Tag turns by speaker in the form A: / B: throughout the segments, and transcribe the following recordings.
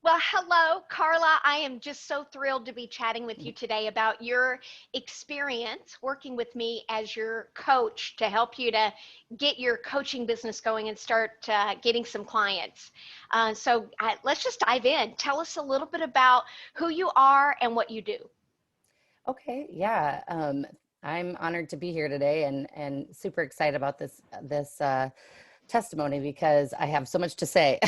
A: Well, hello, Carla. I am just so thrilled to be chatting with you today about your experience working with me as your coach to help you to get your coaching business going and start getting some clients. Let's just dive in. Tell us a little bit about who you are and what you do.
B: Okay, yeah. I'm honored to be here today and super excited about this testimony because I have so much to say.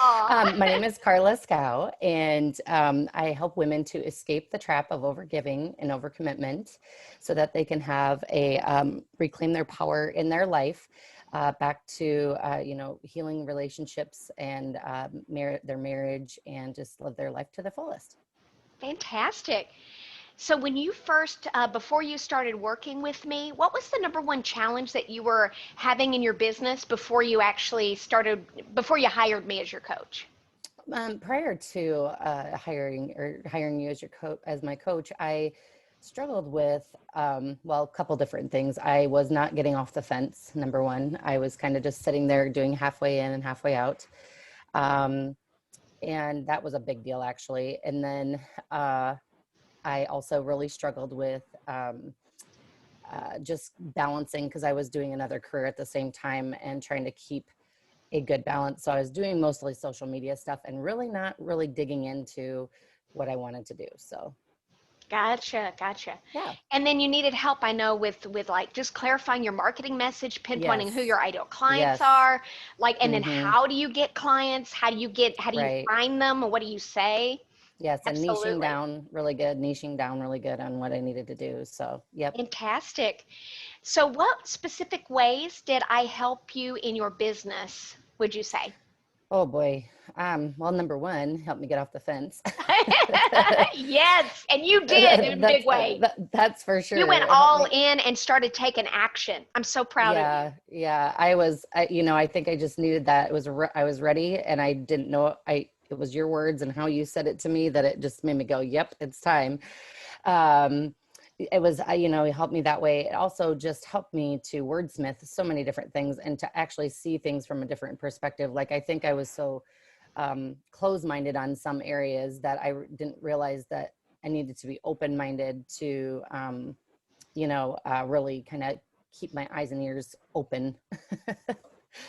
A: Aw.
B: My name is Carla Scow, and I help women to escape the trap of overgiving and overcommitment, so that they can have a reclaim their power in their life, back to healing relationships and their marriage, and just live their life to the fullest.
A: Fantastic. So when you first, before you started working with me, what was the number one challenge that you were having in your business before you actually started, before you hired me as your coach?
B: Prior to hiring you as as my coach, I struggled with a couple different things. I was not getting off the fence. Number one, I was kind of just sitting there doing halfway in and halfway out, um, and that was a big deal actually. And then I also really struggled with just balancing, because I was doing another career at the same time and trying to keep a good balance. So I was doing mostly social media stuff and really not really digging into what I wanted to do. So
A: Gotcha, gotcha.
B: yeah.
A: And then you needed help, I know, with like just clarifying your marketing message, pinpointing who
B: Yes.
A: your ideal clients
B: Yes.
A: are, like, and then
B: Mm-hmm.
A: how do you get clients? How do you
B: Right.
A: find them? Or what do you say?
B: Yes. And
A: Absolutely.
B: niching down really good on what I needed to do. So, yep.
A: Fantastic. So what specific ways did I help you in your business, would you say?
B: Oh boy. Well, number one, help me get off the fence.
A: Yes, and you did in a big way.
B: That's for
A: You
B: sure.
A: went
B: It helped
A: all
B: me.
A: in and started taking action. I'm so proud of you.
B: Yeah, yeah. I think I just needed that. I was ready, and I didn't know. It was your words and how you said it to me that it just made me go, "Yep, it's time." Um, it was, it helped me that way. It also just helped me to wordsmith so many different things and to actually see things from a different perspective. Like, I think I was so closed-minded on some areas that didn't realize that I needed to be open-minded to, really kind of keep my eyes and ears open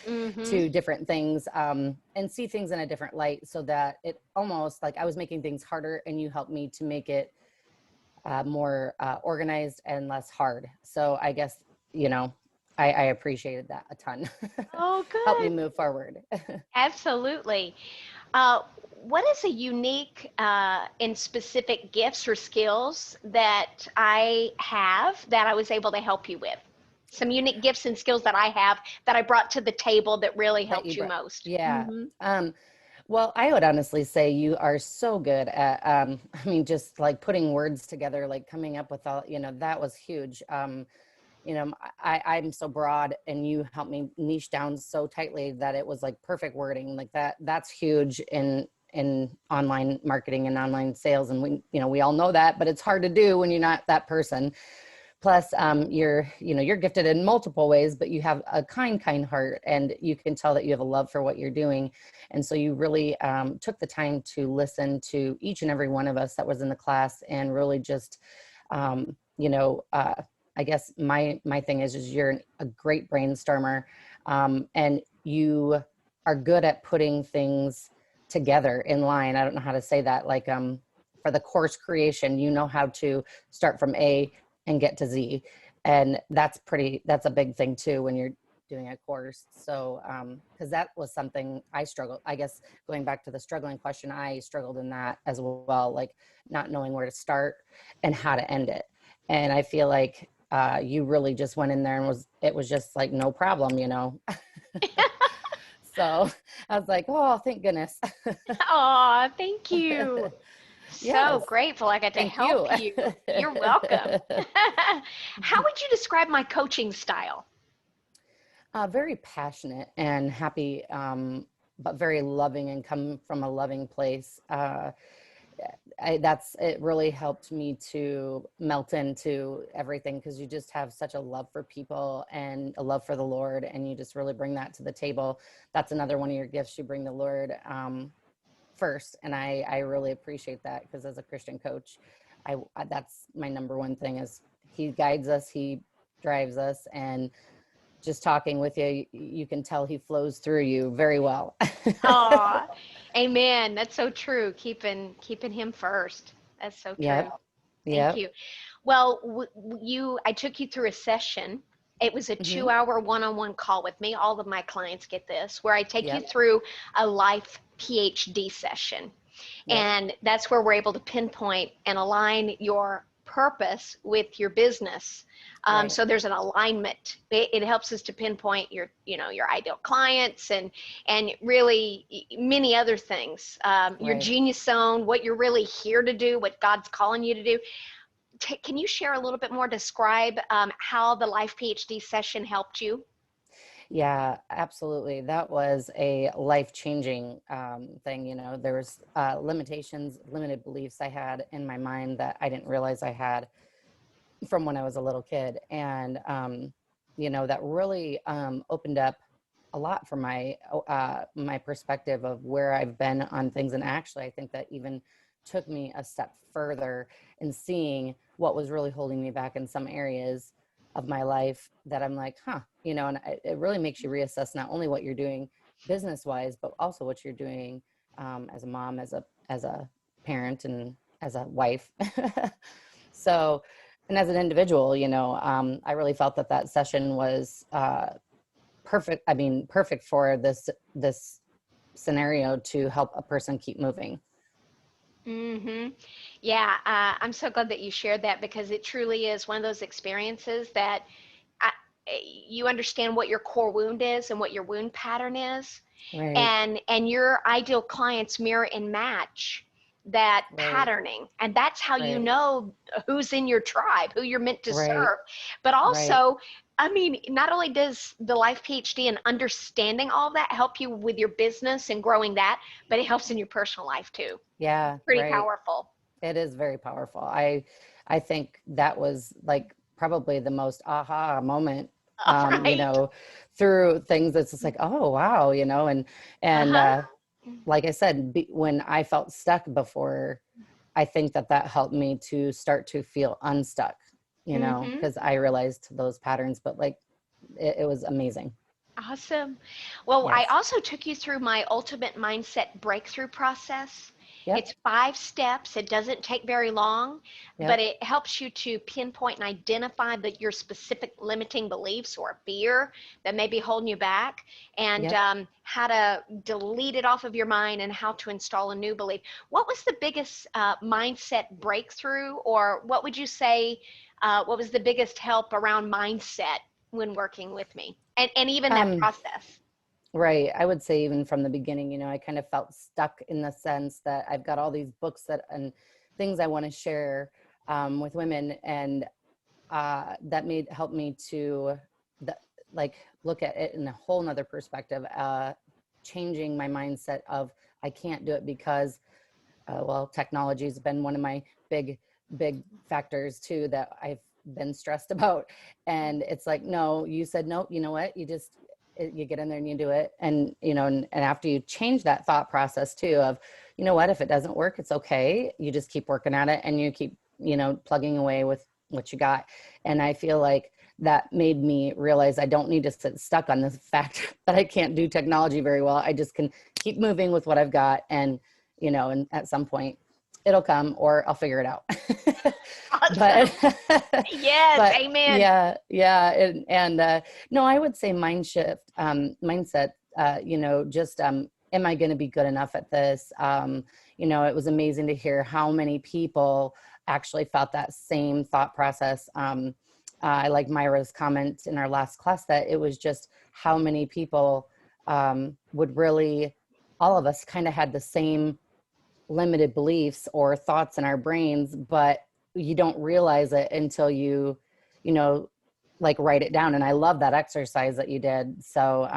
A: Mm-hmm.
B: to different things, and see things in a different light, so that it almost like I was making things harder and you helped me to make it more organized and less hard. So I guess, I appreciated that a ton.
A: Oh,
B: Helped me
A: good.
B: move forward.
A: Absolutely. Uh, what is a unique and specific gifts or skills that I have that I was able to help you with? Some unique gifts and skills that I have that I brought to the table that really
B: That you
A: helped you
B: brought.
A: most.
B: Yeah.
A: Hmm.
B: Well, I would honestly say you are so good at, I mean, just like putting words together, like coming up with all, that was huge. I'm so broad, and you helped me niche down so tightly that it was like perfect wording, like that. That's huge in online marketing and online sales. And we all know that, but it's hard to do when you're not that person. Plus, you're gifted in multiple ways, but you have a kind heart, and you can tell that you have a love for what you're doing. And so you really took the time to listen to each and every one of us that was in the class, and really just, um, you know, uh, I guess my thing is you're a great brainstormer, and you are good at putting things together in line. I don't know how to say that. Like, for the course creation, you know how to start from A and get to Z. And that's a big thing too when you're doing a course. So, because that was something I struggled, I guess, going back to the struggling question, I struggled in that as well, like not knowing where to start and how to end it. And I feel like you really just went in there and it was just like no problem. So I was like, oh, thank goodness.
A: Aw, thank you. So
B: Yes,
A: grateful I got to
B: thank you.
A: help you. You're welcome. How would you describe my coaching style?
B: Very passionate and happy, but very loving, and come from a loving place. It really helped me to melt into everything, because you just have such a love for people and a love for the Lord, and you just really bring that to the table. That's another one of your gifts. You bring the Lord first. And I really appreciate that, because as a Christian coach, that's my number one thing is he guides us, he drives us, and just talking with you, you can tell he flows through you very well.
A: Oh, amen. That's so true. Keeping him first. That's so true.
B: Yep.
A: Thank
B: Yep.
A: you. Well, I took you through a session. It was a
B: Hmm.
A: 2-hour one-on-one call with me. All of my clients get this, where I take you
B: Yep.
A: through a life PhD session.
B: Yep.
A: And that's where we're able to pinpoint and align your purpose with your business.
B: Right.
A: So there's an alignment. It helps us to pinpoint your ideal clients and really many other things. Your
B: Right.
A: genius zone, what you're really here to do, what God's calling you to do. Can you share a little bit more? Describe how the Life PhD session helped you?
B: Yeah, absolutely. That was a life-changing thing. There was limitations, limited beliefs I had in my mind that I didn't realize I had from when I was a little kid. And, that really opened up a lot for my perspective of where I've been on things. And actually, I think that even took me a step further in seeing what was really holding me back in some areas of my life that I'm like, and it really makes you reassess not only what you're doing business wise, but also what you're doing as a mom, as a parent, and as a wife. So, and as an individual, I really felt that session was perfect. I mean, perfect for this scenario to help a person keep moving.
A: Mm-hmm. Yeah, I'm so glad that you shared that, because it truly is one of those experiences that I, you understand what your core wound is and what your wound pattern is,
B: Right.
A: and your ideal clients mirror and match that
B: Right.
A: patterning, and that's how you
B: Right.
A: know who's in your tribe, who you're meant to
B: Right.
A: serve. But
B: Right.
A: also, I mean, not only does the Life PhD and understanding all of that help you with your business and growing that, but it helps in your personal life too.
B: Yeah.
A: Pretty
B: Right.
A: powerful.
B: It is very powerful. I think that was like probably the most aha moment,
A: All
B: um, you
A: right.
B: know, through things that's just like, oh, wow, and
A: Uh-huh.
B: like I said, when I felt stuck before, I think that helped me to start to feel unstuck,
A: Mm-hmm.
B: because I realized those patterns, but like, it was amazing.
A: Awesome. Well, I
B: Yes.
A: also took you through my ultimate mindset breakthrough process.
B: Yep.
A: It's 5 steps. It doesn't take very long, but
B: Yep.
A: it helps you to pinpoint and identify your specific limiting beliefs or fear that may be holding you back, and
B: Yep.
A: how to delete it off of your mind and how to install a new belief. What was the biggest mindset breakthrough, or what would you say, what was the biggest help around mindset when working with me, and even that
B: Um,
A: process?
B: Right. I would say even from the beginning, I kind of felt stuck in the sense that I've got all these books and things I want to share with women, and that made help me to the, like look at it in a whole nother perspective, changing my mindset of I can't do it because well, technology has been one of my big factors too that I've been stressed about. And it's like, no, you said no, you know what, you get in there and you do it. And and after you change that thought process too of, what, if it doesn't work, it's okay, you just keep working at it and you keep plugging away with what you got. And I feel like that made me realize I don't need to sit stuck on the fact that I can't do technology very well. I just can keep moving with what I've got, and at some point it'll come or I'll figure it out. but,
A: Awesome. Yes,
B: but
A: amen.
B: yeah. And no, I would say mindset, just, am I going to be good enough at this? It was amazing to hear how many people actually felt that same thought process. I like Myra's comment in our last class that it was just how many people would really, all of us kind of had the same limited beliefs or thoughts in our brains, but you don't realize it until you know, like write it down. And I love that exercise that you did. So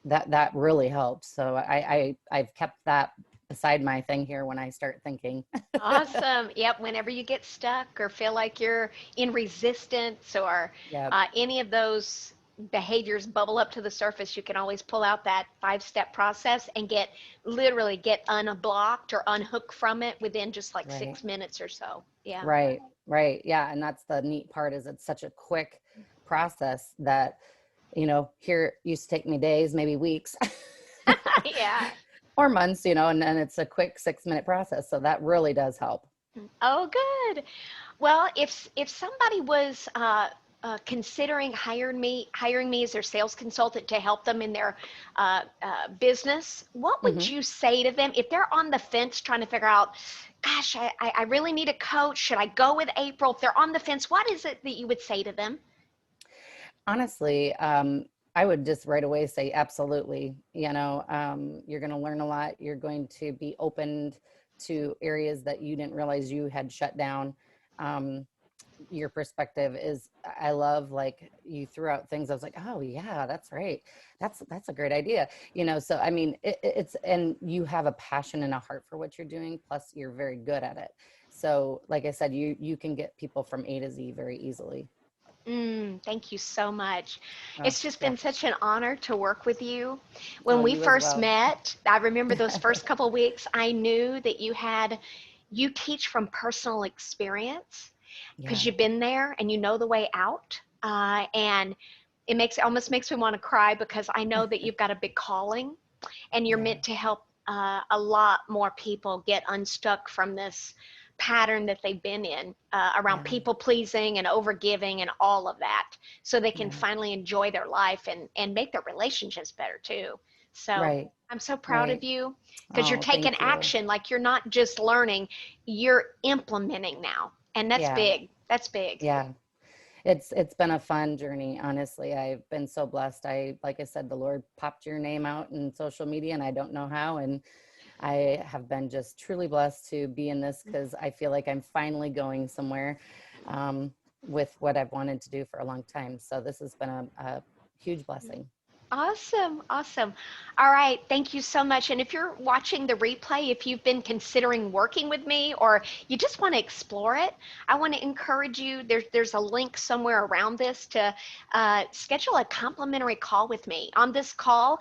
B: that really helps. So I've kept that beside my thing here when I start thinking.
A: Awesome. Yep. Whenever you get stuck or feel like you're in resistance or
B: Yeah.
A: any of those behaviors bubble up to the surface, you can always pull out that 5-step process and literally get unblocked or unhooked from it within just like
B: Right.
A: 6 minutes or so. Yeah.
B: Right. Right. Yeah. And that's the neat part, is it's such a quick process that, here used to take me days, maybe weeks
A: Yeah.
B: or months, and then it's a quick 6-minute process. So that really does help.
A: Oh, good. Well, if somebody was considering hiring me as their sales consultant to help them in their business, what would
B: Hmm.
A: you say to them if they're on the fence trying to figure out, gosh, I really need a coach. Should I go with April? If they're on the fence, what is it that you would say to them?
B: Honestly, I would just right away say absolutely. You're going to learn a lot. You're going to be opened to areas that you didn't realize you had shut down. Um, your perspective is, I love, like, you threw out things I was like, oh yeah, that's right, that's a great idea. So I mean, it's, and you have a passion and a heart for what you're doing, plus you're very good at it. So like I said, you can get people from A to Z very easily.
A: Thank you so much.
B: Oh
A: It's just
B: yeah.
A: been such an honor to work with you.
B: Oh,
A: When we
B: you as
A: first
B: well.
A: met, I remember those first couple of weeks, I knew that you teach from personal experience because
B: Yeah.
A: you've been there and you know the way out. And it almost makes me want to cry because I know that you've got a big calling and you're
B: Yeah.
A: meant to help a lot more people get unstuck from this pattern that they've been in around
B: Yeah.
A: people pleasing and overgiving and all of that, so they can
B: Yeah.
A: finally enjoy their life and make their relationships better too. So
B: Right.
A: I'm so proud of
B: Right.
A: you because you're
B: Oh,
A: taking
B: thank you.
A: action. Like, you're not just learning, you're implementing now, and that's
B: Yeah.
A: big. That's big.
B: Yeah. It's been a fun journey, honestly. I've been so blessed. Like I said, the Lord popped your name out in social media, and I don't know how, and I have been just truly blessed to be in this, because I feel like I'm finally going somewhere, um, with what I've wanted to do for a long time. So this has been a huge blessing.
A: Awesome. Awesome. All right. Thank you so much. And if you're watching the replay, if you've been considering working with me or you just want to explore it, I want to encourage you. There's a link somewhere around this to schedule a complimentary call with me. On this call,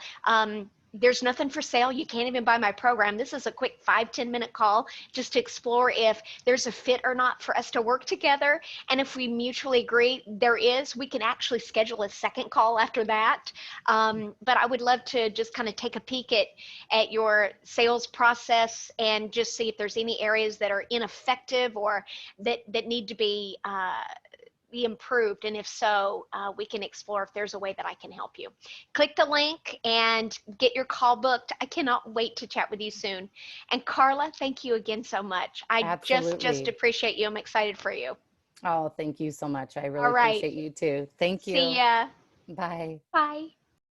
A: there's nothing for sale. You can't even buy my program. This is a quick 5-10 minute call just to explore if there's a fit or not for us to work together. And if we mutually agree there is, we can actually schedule a second call after that. But I would love to just kind of take a peek at your sales process and just see if there's any areas that are ineffective or that need to be improved. And if so, we can explore if there's a way that I can help you. Click the link and get your call booked. I cannot wait to chat with you soon. And Carla, thank you again so much. I just
B: Absolutely.
A: appreciate you. I'm excited for you.
B: Oh, thank you so much. I really
A: All right.
B: appreciate you too. Thank
A: See
B: you.
A: ya.
B: Bye.
A: Bye.